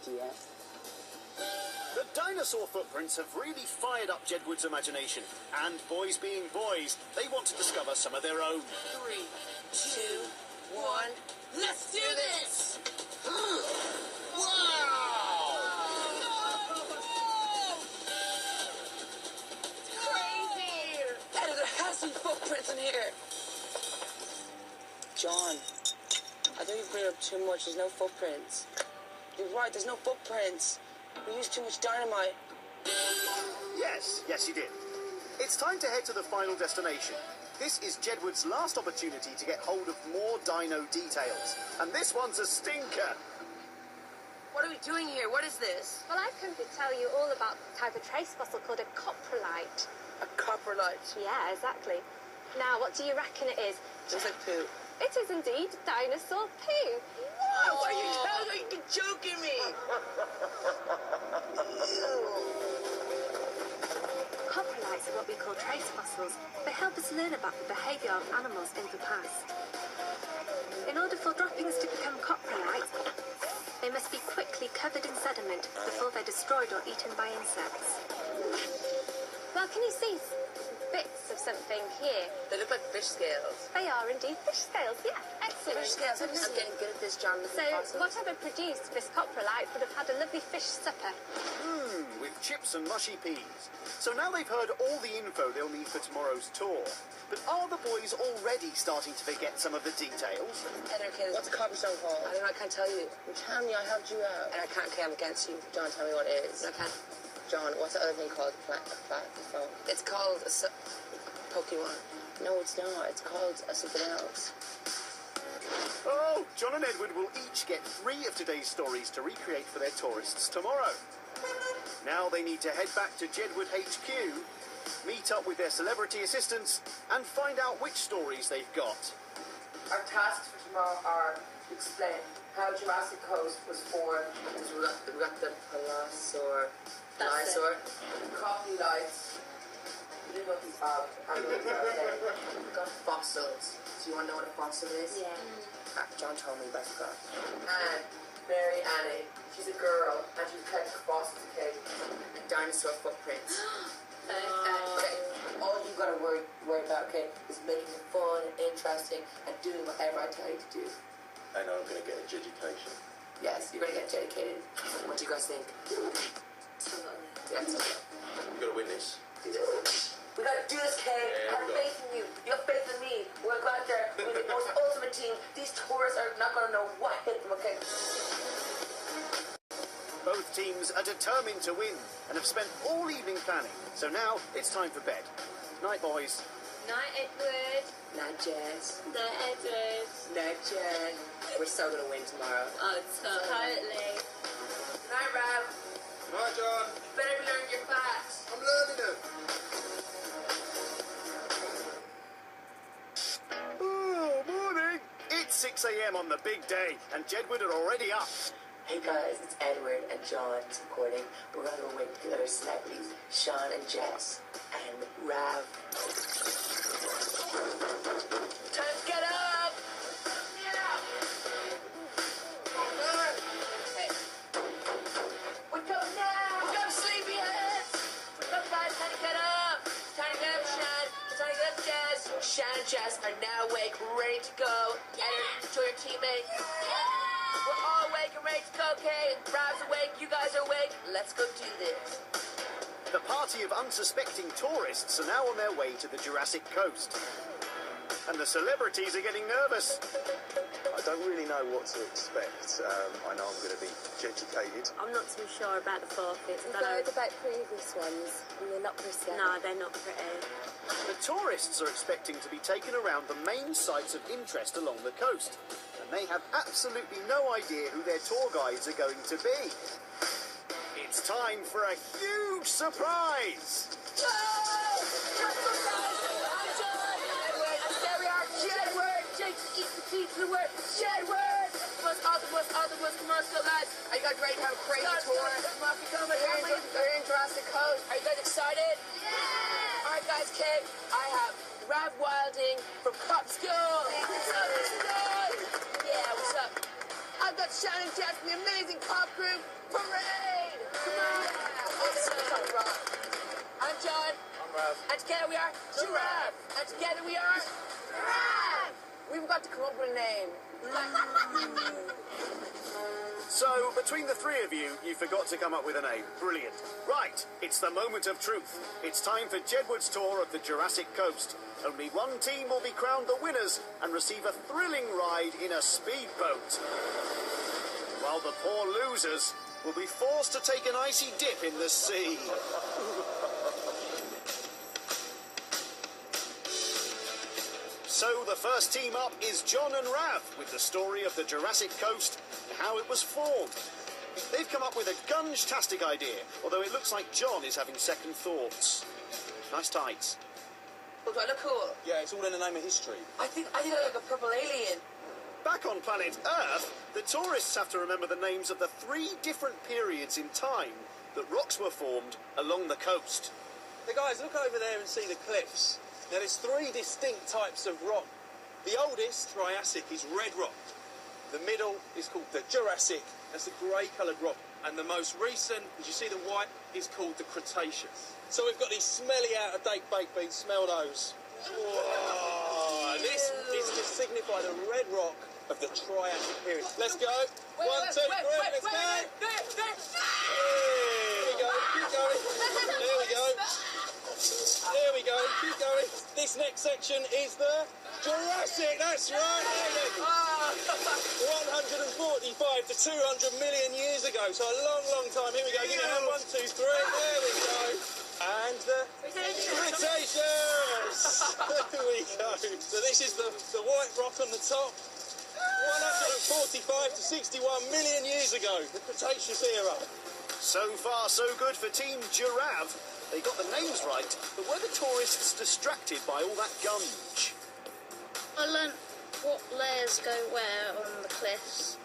idea. The dinosaur footprints have really fired up Jedward's imagination. And boys being boys, they want to discover some of their own. 3, 2, 1, let's do this! Wow! Crazy! Eddie, there has to be footprints in here. John, I think you bring up too much. There's no footprints. You're right, there's no footprints. We used too much dynamite. Yes, you did. It's time to head to the final destination. This is Jedward's last opportunity to get hold of more dino details. And this one's a stinker. What are we doing here? What is this? Well, I've come to tell you all about the type of trace fossil called a coprolite. A coprolite. Yeah, exactly. Now, what do you reckon it is? Just like poo. It is indeed dinosaur poo. What? Are you telling me? You're joking me? Coprolites are what we call trace fossils. They help us learn about the behaviour of animals in the past. In order for droppings to become coprolites, they must be quickly covered in sediment before they're destroyed or eaten by insects. Well, can you see bits of something here? They look like fish scales. They are indeed fish scales, yeah. Excellent. Fish scales. I'm getting good at this, John. So, whatever produced this coprolite would have had a lovely fish supper. With chips and mushy peas. So now they've heard all the info they'll need for tomorrow's tour. But are the boys already starting to forget some of the details? What's a copperstone called? I don't know, I can't tell you. Well, tell me, I helped you out. And I can't claim against you. John, tell me what it is. I can't. John, what's the other thing called? Phone? It's called a Pokemon. No, it's not. It's called something else. Oh, John and Edward will each get 3 of today's stories to recreate for their tourists tomorrow. Now they need to head back to Jedward HQ, meet up with their celebrity assistants, and find out which stories they've got. Our tasks for tomorrow are to explain how Jurassic Coast was formed. We got the Palosaur, dinosaur, coffee lights. We didn't know these are. We got fossils. Do you want to know what a fossil is? Yeah. John told me, but I forgot. And Mary Annie, she's a girl, and she's collecting fossils, okay? Dinosaur footprints. Okay. All you gotta worry about, okay, is making it fun and interesting and doing whatever I tell you to do. And I'm going to get an education. Yes, you're gonna get dedicated. What do you guys think? Yeah, We've got to win this. we gotta do this, Kay. Yeah, I have faith in you. You have faith in me. We're gonna go out there with the most ultimate team. These tourists are not gonna know what hit them, okay? Both teams are determined to win and have spent all evening planning. So now it's time for bed. Night, boys. Night, Edward. Night, Jess. Night, Edward. Night, Jen. We're so gonna win tomorrow. Oh, totally. Night, Rav. Hi, John. Better be learning your facts. I'm learning them. Oh, morning! It's 6 a.m. on the big day, and Jedward are already up. Hey guys, it's Edward and John recording. We're gonna go wait with the other celebrities, Sean and Jess and Rav. Time to get up! Get up! Hey. Wake up now! Wake up, sleepyheads! Wake up, guys, time to get up! Time to get up, Sean. Time to get up, Jess. Sean and Jess are now awake, ready to go. And to your teammates. We're all awake and ready to go, okay? Rav's awake, you guys are awake. Let's go do this. The party of unsuspecting tourists are now on their way to the Jurassic Coast. And the celebrities are getting nervous. I don't really know what to expect. I know I'm going to be educated. I'm not too sure about the forfeits. We've heard about previous ones, and they're not pretty. No, they're not pretty. The tourists are expecting to be taken around the main sites of interest along the coast. And they have absolutely no idea who their tour guides are going to be. It's time for a huge surprise! There we are, Jedward! Jake's eat the teeth of the word, Jedward! Octopus, come on, let's go, lads. Are you guys ready to have a crazy tour? We're in Jurassic Coast. Are you guys excited? Yeah! Alright guys, Kate, I have Rav Wilding from Cop School. What's up, guys? Yeah, what's up? I've got Shannon Jess and the amazing pop group Parade! Awesome. I'm John. I'm Rav. And together we are Giraffe. And together we are Giraffe. We've got to come up with a name. So, between the three of you, you forgot to come up with a name. Brilliant. Right, it's the moment of truth. It's time for Jedward's tour of the Jurassic Coast. Only one team will be crowned the winners and receive a thrilling ride in a speedboat. While the poor losers will be forced to take an icy dip in the sea. So the first team up is John and Rav with the story of the Jurassic Coast and how it was formed. They've come up with a gunge-tastic idea, although it looks like John is having second thoughts. Nice tights. Oh, do I look cool? Yeah, it's all in the name of history. I think I look like a purple alien. Back on planet Earth, the tourists have to remember the names of the 3 different periods in time that rocks were formed along the coast. Hey guys, look over there and see the cliffs. Now there's 3 distinct types of rock. The oldest, Triassic, is red rock. The middle is called the Jurassic, that's the grey coloured rock. And the most recent, as you see the white, is called the Cretaceous. So we've got these smelly out-of-date baked beans, smell those. Whoa, this is to signify the red rock of the Triassic period. Let's go. Wait, 1, 2, 3, let's go. There we go, keep going. There we go. There we go, keep going. This next section is the Jurassic, that's right. 145 to 200 million years ago, so a long, long time. Here we go, give me a hand, 1, 2, 3, there we go. And the Cretaceous. There we go. So this is the white rock on the top. 145 to 61 million years ago, the Cretaceous era. So far, so good for Team Giraffe. They got the names right, but were the tourists distracted by all that gunge? I learnt what layers go where on the cliffs.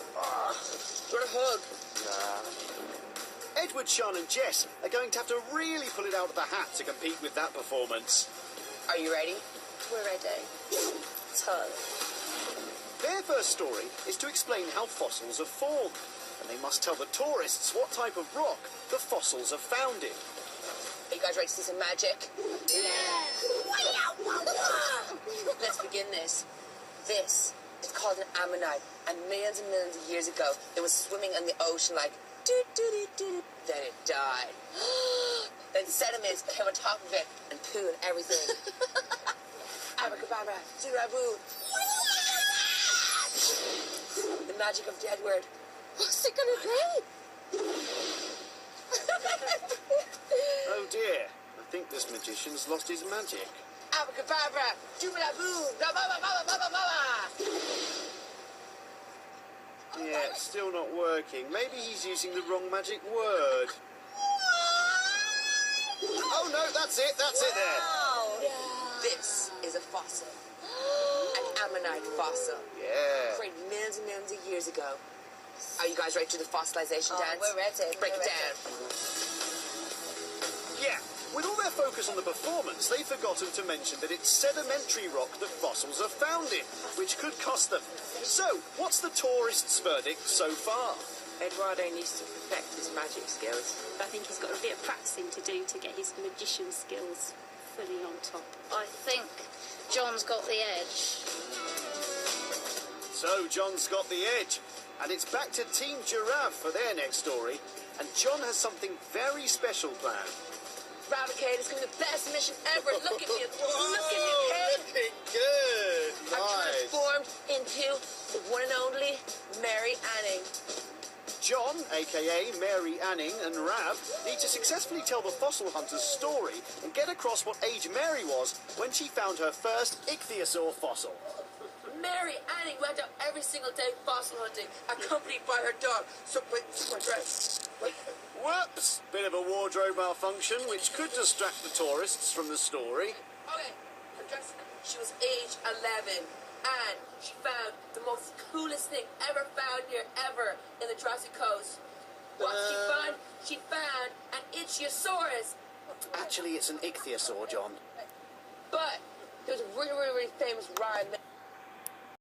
Do you want a hug? Nah. Edward, Sean and Jess are going to have to really pull it out of the hat to compete with that performance. Are you ready? We're ready. Tug. Their first story is to explain how fossils are formed, and they must tell the tourists what type of rock the fossils are found in. Are you guys ready to see some magic? Yeah! Let's begin this. This is called an ammonite, and millions of years ago, it was swimming in the ocean like doo-doo-doo-doo. Then it died. Then sediments came on top of it and poo and everything. Abracadabra, ziraboo. The magic of Jedward. What's it gonna be? Oh dear, I think this magician's lost his magic. Abracadabra, jubilaboo, blah blah blah blah blah blah blah. Yeah, it's still not working. Maybe he's using the wrong magic word. Oh no, that's it there. This is a fossil. An ammonite fossil. Yeah. Created millions and millions of years ago. Are you guys ready to do the fossilization dance? We're ready. Break it down. Yeah, with all their focus on the performance, they've forgotten to mention that it's sedimentary rock that fossils are found in, which could cost them. So, what's the tourists' verdict so far? Eduardo needs to perfect his magic skills. I think he's got a bit of practicing to do to get his magician skills fully on top. I think John's got the edge. So, John's got the edge. And it's back to Team Giraffe for their next story. And John has something very special planned. Ravikate, it's going to be the best mission ever. Look at me. Look at me, okay? Looking good. I'm Nice. transformed into the one and only Mary Anning. John, a.k.a. Mary Anning, and Rav need to successfully tell the fossil hunter's story and get across what age Mary was when she found her first ichthyosaur fossil. Mary Anning went out every single day fossil hunting, accompanied by her dog. So, wait, this is my dress. Wait. Whoops! Bit of a wardrobe malfunction, which could distract the tourists from the story. Okay, her dress, she was age 11, and she found the most coolest thing ever found here, ever, in the Jurassic Coast. What she found? She found an Ichthyosaurus. Actually, it's an ichthyosaur, John. But there was a really, really, really famous rhyme.